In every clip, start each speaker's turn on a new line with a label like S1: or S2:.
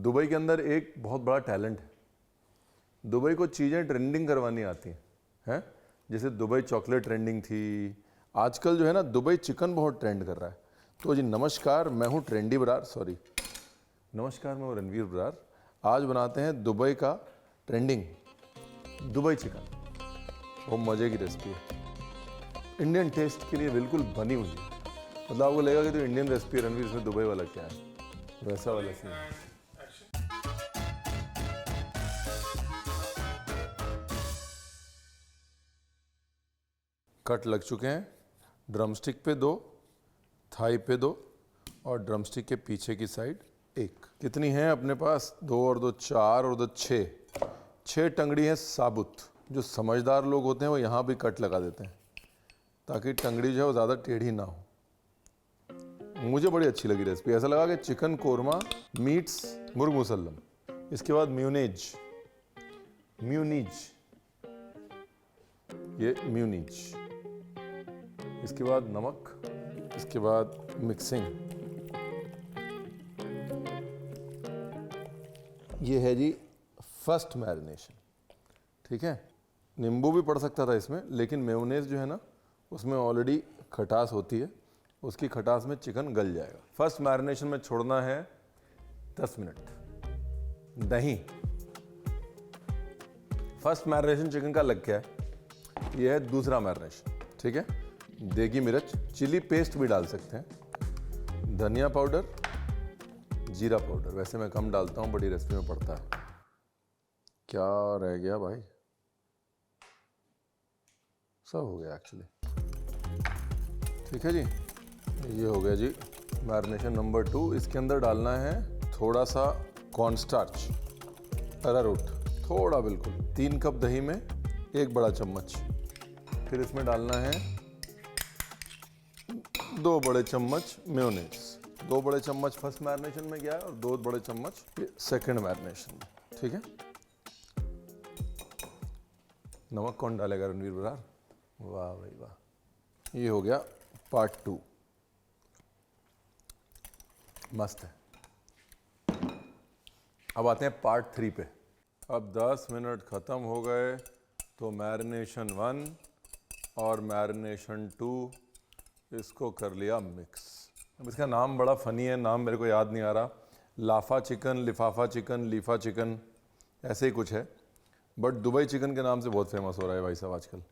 S1: Dubai के अंदर एक बहुत बड़ा टैलेंट है। दुबई को चीज़ें ट्रेंडिंग करवानी आती हैं। जैसे दुबई चॉकलेट ट्रेंडिंग थी, आजकल जो है ना दुबई चिकन बहुत ट्रेंड कर रहा है। तो जी नमस्कार, मैं हूँ ट्रेंडी बरार, नमस्कार मैं हूँ रणवीर बरार। आज बनाते हैं दुबई का ट्रेंडिंग दुबई चिकन। बहुत मज़े की रेसिपी है, इंडियन टेस्ट के लिए बिल्कुल बनी हुई है। मतलब आपको लगेगा कि तो इंडियन रेसिपी है रणवीर, इसमें दुबई वाला क्या है, वैसा वाला सीन है। कट लग चुके हैं, ड्रमस्टिक पे 2, थाई पे 2 और ड्रमस्टिक के पीछे की साइड 1। कितनी हैं अपने पास? 2 और 2 4 और 2 6 टंगड़ी है साबुत। जो समझदार लोग होते हैं वो यहाँ भी कट लगा देते हैं ताकि टंगड़ी जो है वो ज़्यादा टेढ़ी ना हो। मुझे बड़ी अच्छी लगी रेसिपी। ऐसा लगा कि चिकन कोरमा मीट्स मुर्ग मुसल्लम। इसके बाद म्यूनीज, ये म्यूनीज। इसके बाद नमक, इसके बाद मिक्सिंग। ये है जी फर्स्ट मैरिनेशन। ठीक है, नींबू भी पड़ सकता था इसमें, लेकिन मेयोनेज़ जो है ना उसमें ऑलरेडी खटास होती है, उसकी खटास में चिकन गल जाएगा। फर्स्ट मैरिनेशन में छोड़ना है 10 मिनट। दही, फर्स्ट मैरिनेशन चिकन का लग गया है, यह है दूसरा मैरिनेशन। ठीक है, देगी मिर्च, चिली पेस्ट भी डाल सकते हैं, धनिया पाउडर, जीरा पाउडर। वैसे मैं कम डालता हूँ, बड़ी रेसिपी में पड़ता है। क्या रह गया भाई, सब हो गया एक्चुअली। ठीक है जी, ये हो गया जी मैरिनेशन नंबर 2। इसके अंदर डालना है थोड़ा सा कॉर्नस्टार्च, अरारोट, थोड़ा बिल्कुल। 3 कप दही में 1 बड़ा चम्मच। फिर इसमें डालना है 2 बड़े चम्मच मेयोनेज़। 2 बड़े चम्मच फर्स्ट मैरिनेशन में गया है और 2 बड़े चम्मच सेकंड मैरिनेशन में। ठीक है, नमक कौन डालेगा रणवीर बरार? वाह भाई वाह। ये हो गया पार्ट 2, मस्त है। अब आते हैं पार्ट 3 पे। अब 10 मिनट ख़त्म हो गए तो मैरिनेशन 1 और मैरिनेशन 2 इसको कर लिया मिक्स। अब इसका नाम बड़ा फ़नी है, नाम मेरे को याद नहीं आ रहा। लाफा चिकन, लिफाफा चिकन, लीफा चिकन, ऐसे ही कुछ है। बट दुबई चिकन के नाम से बहुत फेमस हो रहा है भाई साहब आजकल।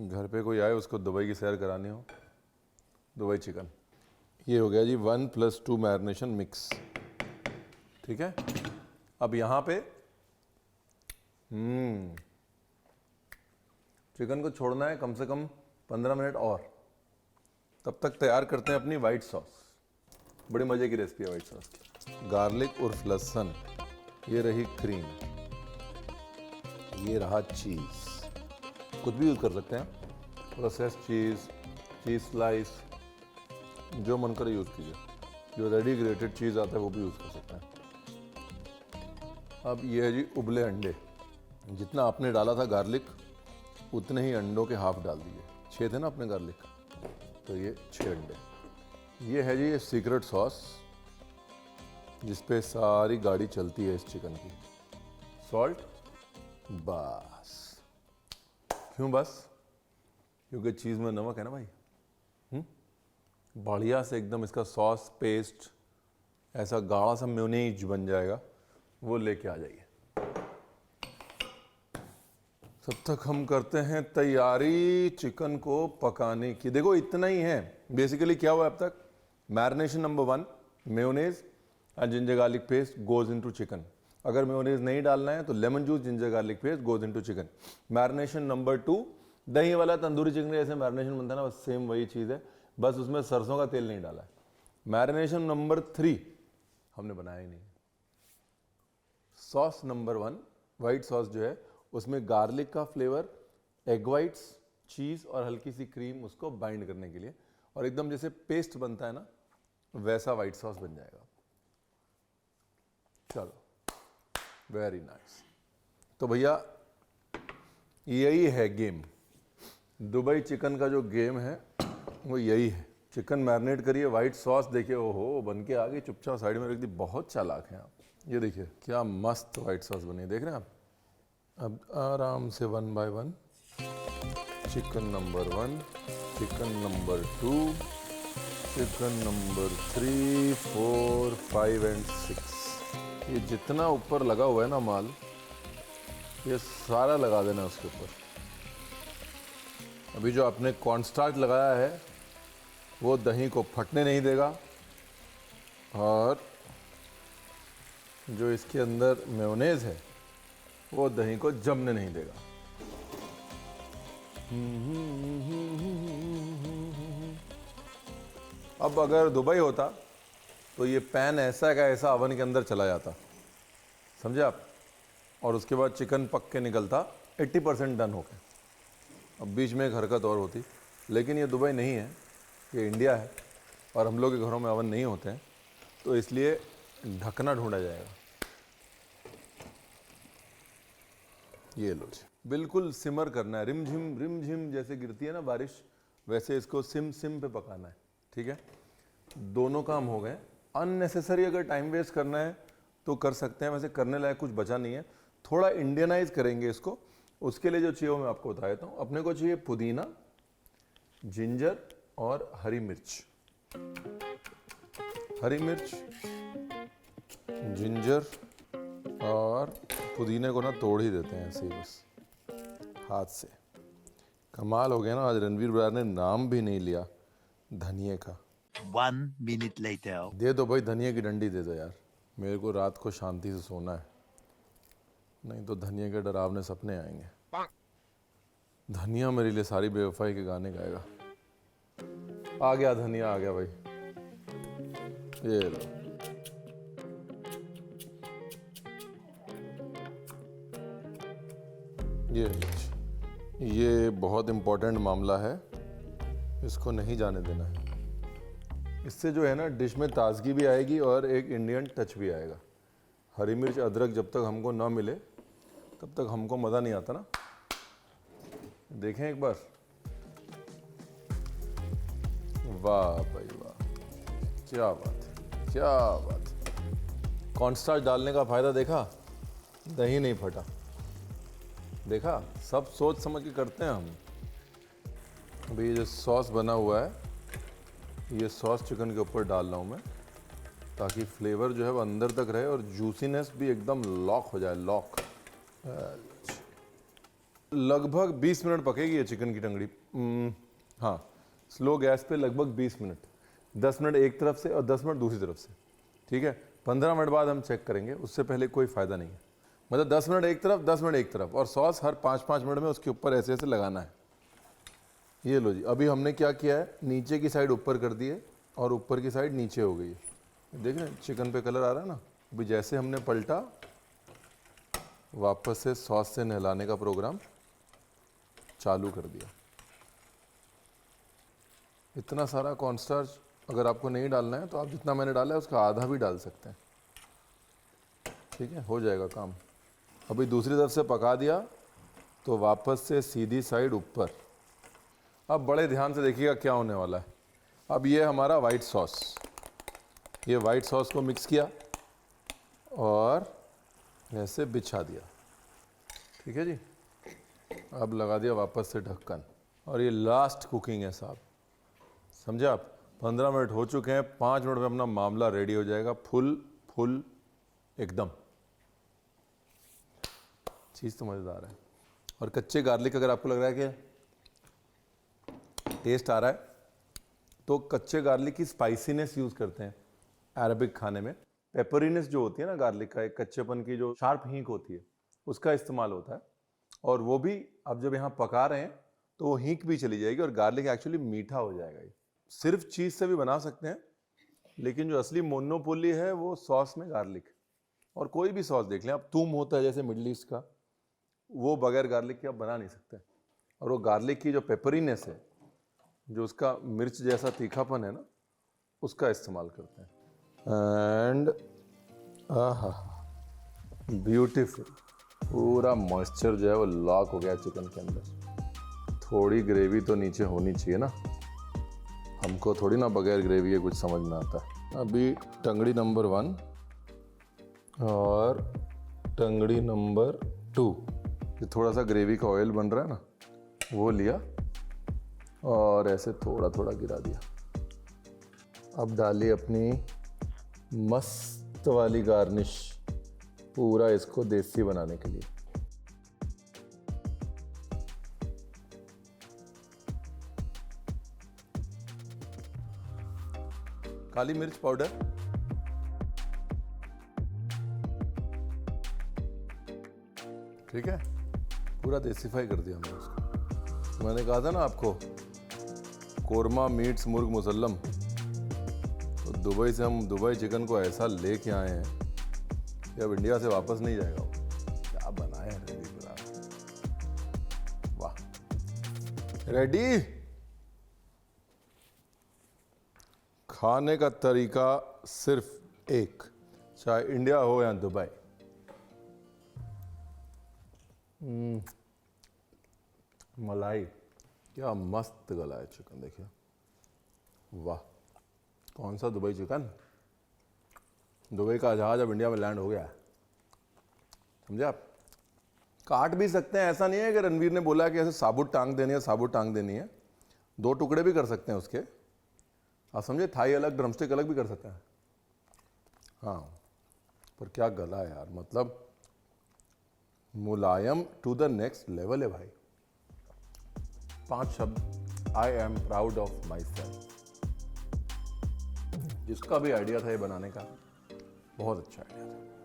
S1: घर पे कोई आए उसको दुबई की सैर करानी हो, दुबई चिकन। ये हो गया जी 1+2 मैरिनेशन मिक्स। ठीक है, अब यहाँ पे चिकन को छोड़ना है कम से कम 15 मिनट और। तब तक तैयार करते हैं अपनी वाइट सॉस। बड़ी मज़े की रेसिपी है वाइट सॉस की। गार्लिक उर्फ लहसुन, ये रही क्रीम, ये रहा चीज़। कुछ भी यूज़ कर सकते हैं, प्रोसेस्ड चीज़, चीज़ स्लाइस, जो मन करे यूज़ कीजिए। जो रेडी ग्रेटेड चीज़ आता है वो भी यूज़ कर सकते हैं। अब ये है जी उबले अंडे। जितना आपने डाला था गार्लिक उतने ही अंडों के हाफ डाल दीजिए। 6 थे ना अपने गार्लिक, तो ये 6 अंडे। ये है जी ये सीक्रेट सॉस जिस पे सारी गाड़ी चलती है इस चिकन की। सॉल्ट, बस। क्यों बस? क्योंकि चीज़ में नमक है ना भाई। बढ़िया से एकदम इसका सॉस पेस्ट ऐसा गाढ़ा सा मेयोनेज बन जाएगा, वो लेके आ जाइए। तब तक हम करते हैं तैयारी चिकन को पकाने की। देखो इतना ही है बेसिकली। क्या हुआ अब तक? Marination number 1 mayonnaise and ginger garlic paste goes into chicken. अगर मेयोनेज नहीं डालना है तो lemon juice, ginger garlic paste goes into chicken. Marination number 2 दही वाला तंदूरी चिकन जैसे मैरिनेशन बनता है ना, बस सेम वही चीज़ है, बस उसमें सरसों का तेल नहीं डाला है। मैरिनेशन नंबर 3 हमने बनाया ही नहीं। सॉस नंबर 1 वाइट सॉस जो है उसमें गार्लिक का फ्लेवर, एग वाइट्स, चीज़ और हल्की सी क्रीम उसको बाइंड करने के लिए, और एकदम जैसे पेस्ट बनता है ना वैसा वाइट सॉस बन जाएगा। चलो, वेरी नाइस। तो भैया यही है गेम। दुबई चिकन का जो गेम है वो यही है। चिकन मैरिनेट करिए, वाइट सॉस देखिए, ओहो बन के आ गई, चुपचाप साइड में रख दी। बहुत चालाक हैं आप। ये देखिए क्या मस्त वाइट सॉस बनी है, देख रहे हैं आप। अब आराम से 1 by 1 chicken number 1, chicken number 2, chicken number 3, 4, 5 and 6। ये जितना ऊपर लगा हुआ है ना माल, ये सारा लगा देना उसके ऊपर। अभी जो आपने कॉर्नस्टार्च लगाया है वो दही को फटने नहीं देगा, और जो इसके अंदर मेयोनेज़ है वो दही को जमने नहीं देगा। अब अगर दुबई होता तो ये पैन ऐसा का ऐसा अवन के अंदर चला जाता, समझे आप, और उसके बाद चिकन पक के निकलता 80% डन होके। अब बीच में एक हरकत और होती, लेकिन ये दुबई नहीं है, ये इंडिया है, और हम लोग के घरों में अवन नहीं होते हैं, तो इसलिए ढकना ढूंढा जाएगा। ये लो जी, बिल्कुल सिमर करना है, रिम झिम जैसे गिरती है ना बारिश, वैसे इसको सिम सिम पे पकाना है। ठीक है, दोनों काम हो गए। अननेसेसरी अगर टाइम वेस्ट करना है तो कर सकते हैं, वैसे करने लायक कुछ बचा नहीं है। थोड़ा इंडियनाइज करेंगे इसको, उसके लिए जो चाहिए मैं आपको बता देता हूँ। अपने को चाहिए पुदीना, जिंजर और हरी मिर्च। हरी मिर्च, जिंजर और पुदीने को ना तोड़ ही देते हैं ऐसे ही बस हाथ से। कमाल हो गया ना, आज रणवीर ब्रार ने नाम भी नहीं लिया धनिए का।
S2: 1 minute later.
S1: दे दो भाई, धनिए की डंडी दे दो यार, मेरे को रात को शांति से सोना है, नहीं तो धनिया के डरावने सपने आएंगे। धनिया मेरे लिए सारी बेवफाई के गाने गाएगा। आ गया धनिया, आ गया भाई, ये लो। ये बहुत इम्पोर्टेंट मामला है, इसको नहीं जाने देना है। इससे जो है ना डिश में ताजगी भी आएगी और एक इंडियन टच भी आएगा। हरी मिर्च अदरक जब तक हमको ना मिले तब तक हमको मज़ा नहीं आता ना। देखें एक बार, वाह भाई वाह, क्या बात है, क्या बात है। कॉर्नस्टार्च डालने का फ़ायदा देखा, दही नहीं फटा, देखा, सब सोच समझ के करते हैं हम। अभी ये जो सॉस बना हुआ है, ये सॉस चिकन के ऊपर डाल रहा हूँ मैं, ताकि फ्लेवर जो है वो अंदर तक रहे और जूसीनेस भी एकदम लॉक हो जाए, लॉक। लगभग 20 मिनट पकेगी ये चिकन की टंगड़ी। हाँ, स्लो गैस पे लगभग 20 मिनट, 10 मिनट एक तरफ से और 10 मिनट दूसरी तरफ से। ठीक है, 15 मिनट बाद हम चेक करेंगे, उससे पहले कोई फ़ायदा नहीं है। मतलब 10 मिनट एक तरफ, 10 मिनट एक तरफ, और सॉस हर 5-5 मिनट में उसके ऊपर ऐसे ऐसे लगाना है। ये लो जी, अभी हमने क्या किया है, नीचे की साइड ऊपर कर दी है और ऊपर की साइड नीचे हो गई है। देख रहे हैं चिकन पे कलर आ रहा है ना। अभी जैसे हमने पलटा, वापस से सॉस से नहलाने का प्रोग्राम चालू कर दिया। इतना सारा कॉर्नस्टार्च अगर आपको नहीं डालना है तो आप जितना मैंने डाला है उसका आधा भी डाल सकते हैं। ठीक है, हो जाएगा काम। अभी दूसरी तरफ से पका दिया तो वापस से सीधी साइड ऊपर। अब बड़े ध्यान से देखिएगा क्या होने वाला है। अब ये हमारा वाइट सॉस, ये वाइट सॉस को मिक्स किया और ऐसे बिछा दिया। ठीक है जी, अब लगा दिया वापस से ढक्कन, और ये लास्ट कुकिंग है साहब, समझे आप। 15 मिनट हो चुके हैं, 5 मिनट में अपना मामला रेडी हो जाएगा, फुल एकदम। चीज़ तो मज़ेदार है। और कच्चे गार्लिक अगर आपको लग रहा है कि टेस्ट आ रहा है, तो कच्चे गार्लिक की स्पाइसीनेस यूज़ करते हैं अरबिक खाने में। पेपरीनेस जो होती है ना गार्लिक का, एक कच्चेपन की जो शार्प हींग होती है, उसका इस्तेमाल होता है। और वो भी अब जब यहाँ पका रहे हैं तो वो हींग भी चली जाएगी और गार्लिक एक्चुअली मीठा हो जाएगा। ये सिर्फ चीज़ से भी बना सकते हैं, लेकिन जो असली मोनोपोली है वो सॉस में गार्लिक। और कोई भी सॉस देख लें आप, तूम होता है जैसे मिडल ईस्ट का, वो बगैर गार्लिक के आप बना नहीं सकते। और वो गार्लिक की जो पेपरीनेस है, जो उसका मिर्च जैसा तीखापन है ना, उसका इस्तेमाल करते हैं। एंड आहा, ब्यूटीफुल, पूरा मॉइस्चर जो है वो लॉक हो गया चिकन के अंदर। थोड़ी ग्रेवी तो नीचे होनी चाहिए ना। हमको थोड़ी ना बगैर ग्रेवी के कुछ समझ में आता। अभी टंगड़ी नंबर 1 और टंगड़ी नंबर 2, ये थोड़ा सा ग्रेवी का ऑयल बन रहा है ना, वो लिया और ऐसे थोड़ा थोड़ा गिरा दिया। अब डाली अपनी मस्त वाली गार्निश, पूरा इसको देसी बनाने के लिए। काली मिर्च पाउडर, ठीक है, पूरा देसीफाई कर दिया हमने उसको। मैंने कहा था ना आपको, कोरमा मीट्स मुर्ग मुसल्लम, तो दुबई से हम दुबई चिकन को ऐसा लेके आए हैं कि अब इंडिया से वापस नहीं जाएगा वो। क्या बनाया है रेडी पूरा, वाह। रेडी। खाने का तरीका सिर्फ एक, चाहे इंडिया हो या दुबई। मलाई, क्या मस्त गला है चिकन, देखिए, वाह। कौन सा दुबई चिकन, दुबई का जहाज अब इंडिया में लैंड हो गया है, समझे आप। काट भी सकते हैं, ऐसा नहीं है कि रणवीर ने बोला कि ऐसे साबुत टांग देनी है, साबुत टांग देनी है। 2 टुकड़े भी कर सकते हैं उसके, आप समझे, थाई अलग ड्रमस्टिक अलग भी कर सकते हैं। हाँ, पर क्या गला है यार, मतलब मुलायम टू द नेक्स्ट लेवल है भाई। 5 शब्द, I am proud of my self. जिसका भी आइडिया था ये बनाने का, बहुत अच्छा आइडिया था।